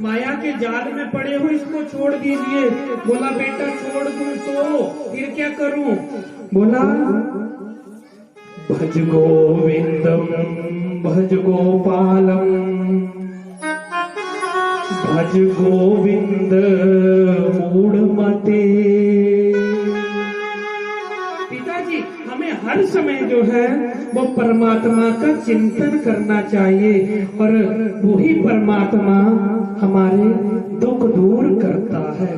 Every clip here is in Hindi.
माया के जाल में पड़े हो, इसको छोड़ दीजिए। बोला बेटा छोड़ दूं तो फिर क्या करूं? बोला भज गोविंदम भज गोपालम भज गोविंद मूढ़मते। पिताजी हमें हर समय जो है वो परमात्मा का चिंतन करना चाहिए, और वही परमात्मा हमारे दुख दूर करता है।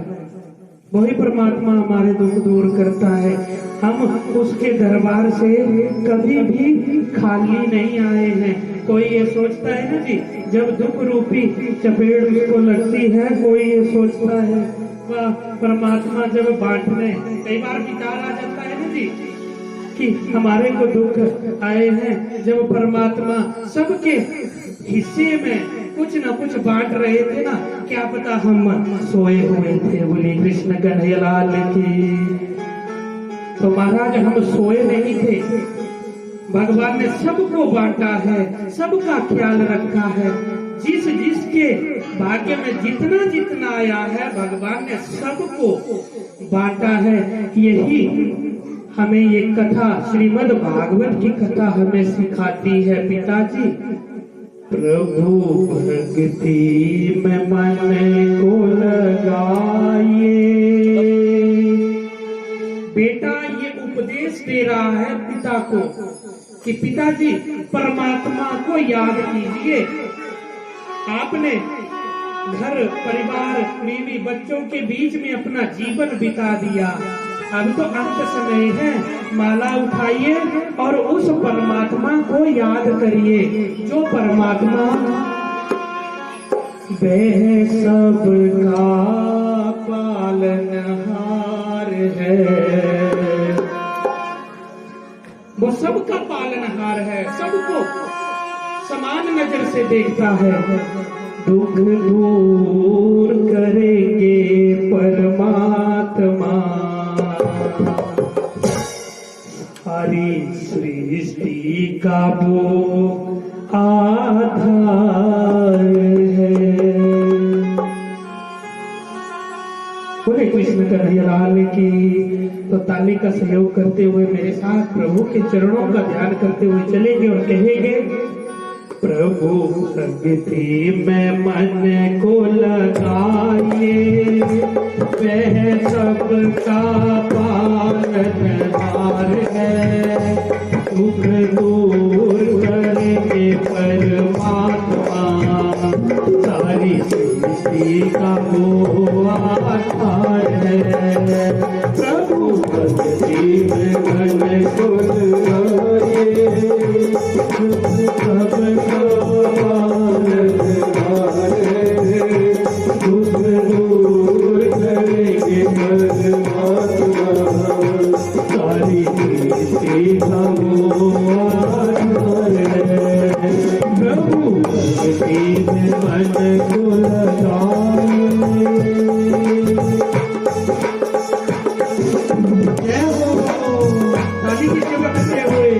वही परमात्मा हमारे दुख दूर करता है। हम उसके दरबार से कभी भी खाली नहीं आए हैं। कोई ये सोचता है ना जी, जब दुख रूपी चपेट उसको लगती है, कोई ये सोचता है वह परमात्मा जब बांटने, कई बार विचार आ जाता है ना जी कि हमारे को दुख आए हैं, जब परमात्मा सबके हिस्से में कुछ न कुछ बांट रहे थे ना, क्या पता हम सोए हुए थे। बोले कृष्ण कन्हैयालाल की। तो महाराज हम सोए नहीं थे, भगवान ने सबको बांटा है, सबका ख्याल रखा है। जिस जिसके भाग्य में जितना जितना आया है, भगवान ने सबको बांटा है। यही हमें ये कथा, श्रीमद् भागवत की कथा हमें सिखाती है। पिताजी प्रभु भक्ति में मन को लगाइए। बेटा ये उपदेश दे रहा है पिता को कि पिताजी परमात्मा को याद कीजिए। आपने घर परिवार बीवी बच्चों के बीच में अपना जीवन बिता दिया, अब तो अंत समय है। माला उठाइए और उस परमात्मा को याद करिए, जो परमात्मा वह सबका पालनहार है। वो सबका पालनहार है, सबको समान नजर से देखता है। दुख दूर करेंगे परमात्मा, सारी सृष्टि का वो आधार है। बोले कृष्ण कन्हैयालाल की। तो ताली का सहयोग करते हुए मेरे साथ प्रभु के चरणों का ध्यान करते हुए चलेंगे और कहेंगे प्रभु भक्ति में मन को लगाइए, वह सबका पालनहार है। दुख दूर करेंगे परमात्मा, सारी सृष्टि का वो आधार है। प्रभु भक्ति में मन को लगाइए, सबका पालनहार है। दुख दूर करेंगे परमात्मा, सारी सृष्टि का वो आधार है। प्रभु भक्ति में मन को लगाइए। जय हो, ताली की सेवा करते हुए।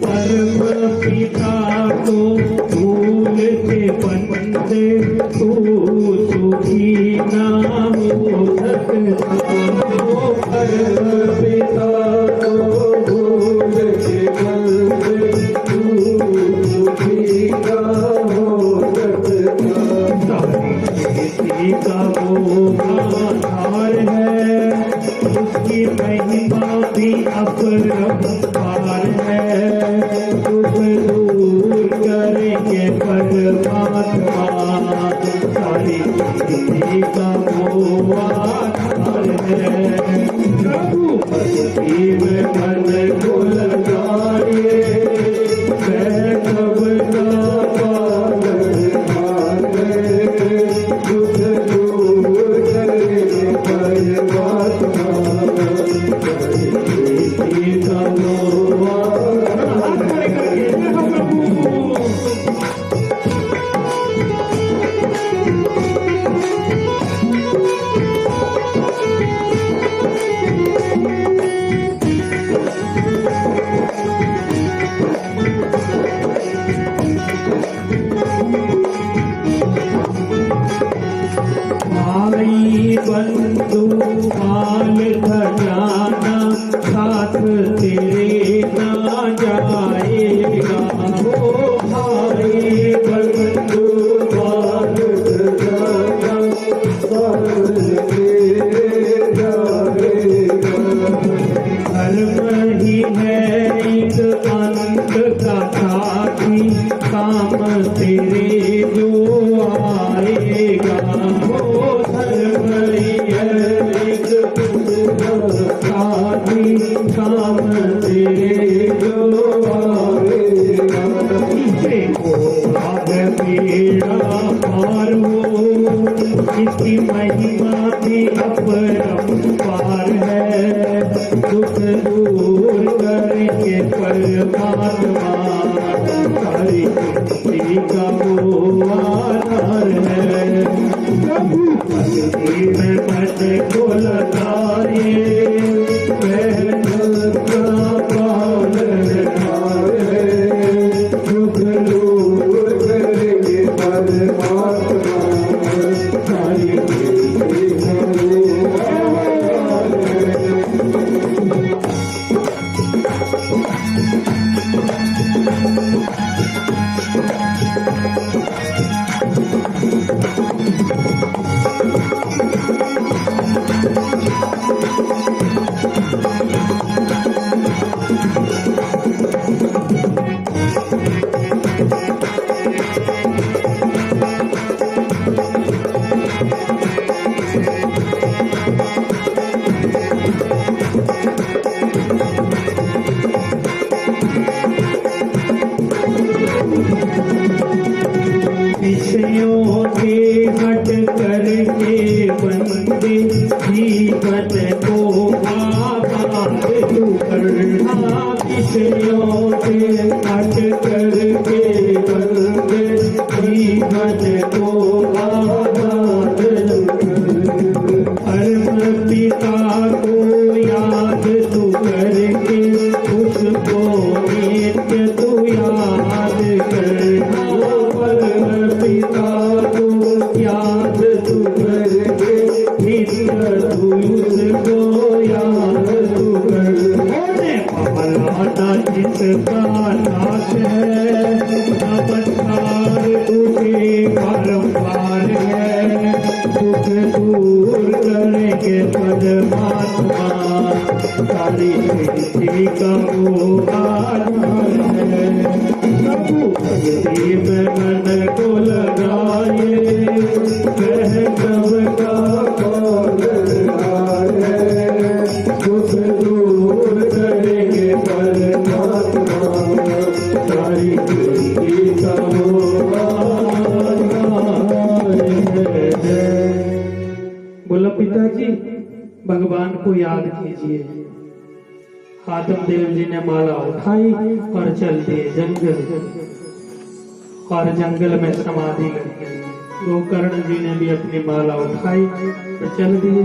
परम पिता दूर करेंगे परमात्मा, सारी जिंदगी का वो आधार है। प्रभु भक्ति में मन को लगाए, मैं कब का पागल मारे, दुख दूर करेंगे परमात्मा, जिंदगी का वो आधार है। बंधु माल खजाना साथ तेरे ना जाएगा, ओ भाई बंधु माल खजाना साथ तेरे जाएगा। धर्म ही है एक अंत का साथी, काम तेरे जो आएगा, ओ धर्म साथी काम तेरे जो आएगा। देखो भाग मेरा पार हो, इसकी महिमा भी अपरंपार है, दुख दूर करके परमात्मा, सारी जिंदगी का वो आधार है। प्रभु भक्ति में मन को लगाए, मेहनत का पालन हारे, दुख दूर करेंगे परमात्मा, सारी जिंदगी का वो आधार है। विषयों से हट करके बंदे जीवन को आबाद तू करना, विषयों से हट करके बंदे जीवन को आबाद परम पिता को याद तू करके, उसको नित्य तू याद करना, पिता को याद तू करके, नित्य तू उसको याद तू कर। पहलाना जिसका नाश है, नमस्कार तुझे बारंबार है, दुख दूर करेंगे परमात्मा, सारी सृष्टि का वो आधार है। प्रभु भक्ति में मन को लगाए, वह कब का पालनहार है, दुख दूर करेंगे परमात्मा, सारी सृष्टि का वो आधार है। बोला पिताजी भगवान को याद कीजिए। आदम देव जी ने माला उठाई और चल दिए जंगल, और जंगल में समाधि लगी। गोकर्ण जी ने भी अपनी माला उठाई और चल दिए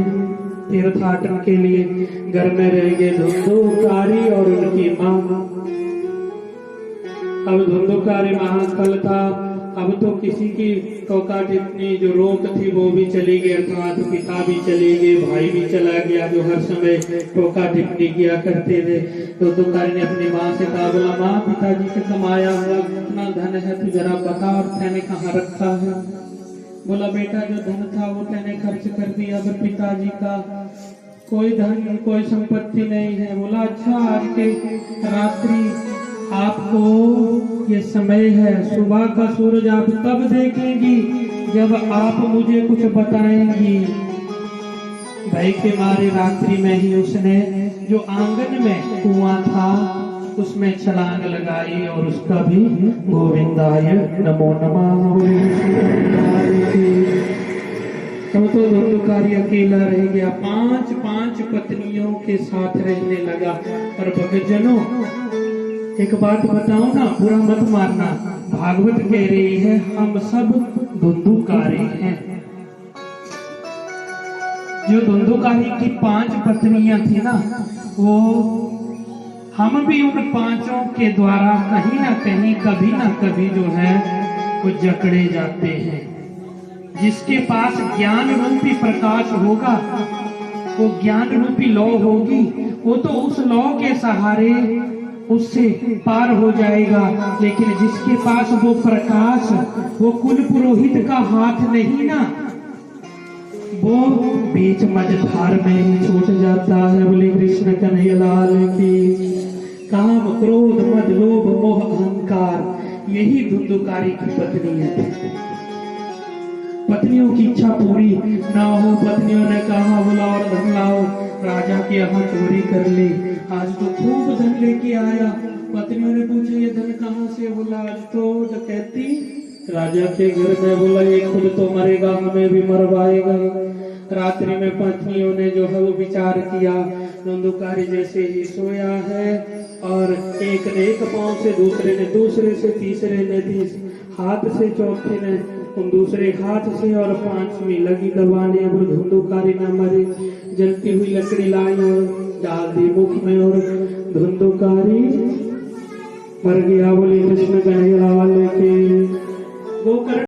तीर्थाटन के लिए। घर में रह गए धुंधुकारी और उनकी माँ। अब धुंधुकारी महाकाल था, अब तो किसी की टोका टिप्पणी जो रोक थी वो भी चली गई, अर्थात पिता भी चले गए, भाई भी चला गया जो हर समय टोका टिप्पणी किया करते थे। तो दुकान ने अपनी माँ से कहा, बोला माँ पिताजी से कमाया हुआ कितना धन है तू जरा बता, और मैंने कहाँ रखा है। बोला बेटा जो धन था वो मैंने खर्च कर दिया, अगर पिताजी का कोई धन कोई संपत्ति नहीं है। बोला अच्छा आज के रात्रि आपको ये समय है, सुबह का सूरज आप तब देखेंगी जब आप मुझे कुछ बताएंगी। भय के मारे रात्रि में ही उसने जो आंगन में कुआं था उसमें छलांग लगाई और उसका भी गोविंदाय नमो नमः। तो धुंधुकारी अकेला रह गया, 5 पत्नियों के साथ रहने लगा। और भक्तजनों एक बात बताओ ना, बुरा मत मारना, भागवत कह रही है हम सब धुंधुकारी हैं। जो धुंधुकारी की 5 पत्नियां थी ना, वो हम भी उन 5 के द्वारा कहीं ना कहीं कभी ना कभी जो है वो जकड़े जाते हैं। जिसके पास ज्ञान रूपी प्रकाश होगा, वो ज्ञान रूपी लौ होगी, वो तो उस लौ के सहारे उससे पार हो जाएगा। लेकिन जिसके पास वो प्रकाश, वो कुल पुरोहित का हाथ नहीं ना, वो बीच मझधार में ही छूट जाता है। बोले कृष्ण कन्हैया लाल की। काम क्रोध मद लोभ मोह अहंकार, यही धुंधुकारी की पत्नी है। पत्नियों की इच्छा पूरी ना हो, पत्नियों ने कहा बुलाओ और धन लाओ, राजा के यहाँ चोरी कर ली, आज तो खूब धन लेके आया। पत्नियों ने पूछा ये धन कहाँ से? बोला आज तो डकैती राजा के घर में। बोला ये खुद तो मरेगा, हमें भी मरवाएगा। रात्रि में पत्नियों ने जो है वो विचार किया, धुंधुकारी जैसे ही सोया है और एक ने एक पांव से, दूसरे ने दूसरे से, तीसरे ने हाथ से, चौथे ने दूसरे हाथ से और 5वीं लगी दबाने। और धुंधुकारी न मरे, जलती हुई लकड़ी लाई और डाल दी मुख में और धुंधुकारी मर गया। बोले कृष्ण कन्हैया लाल की।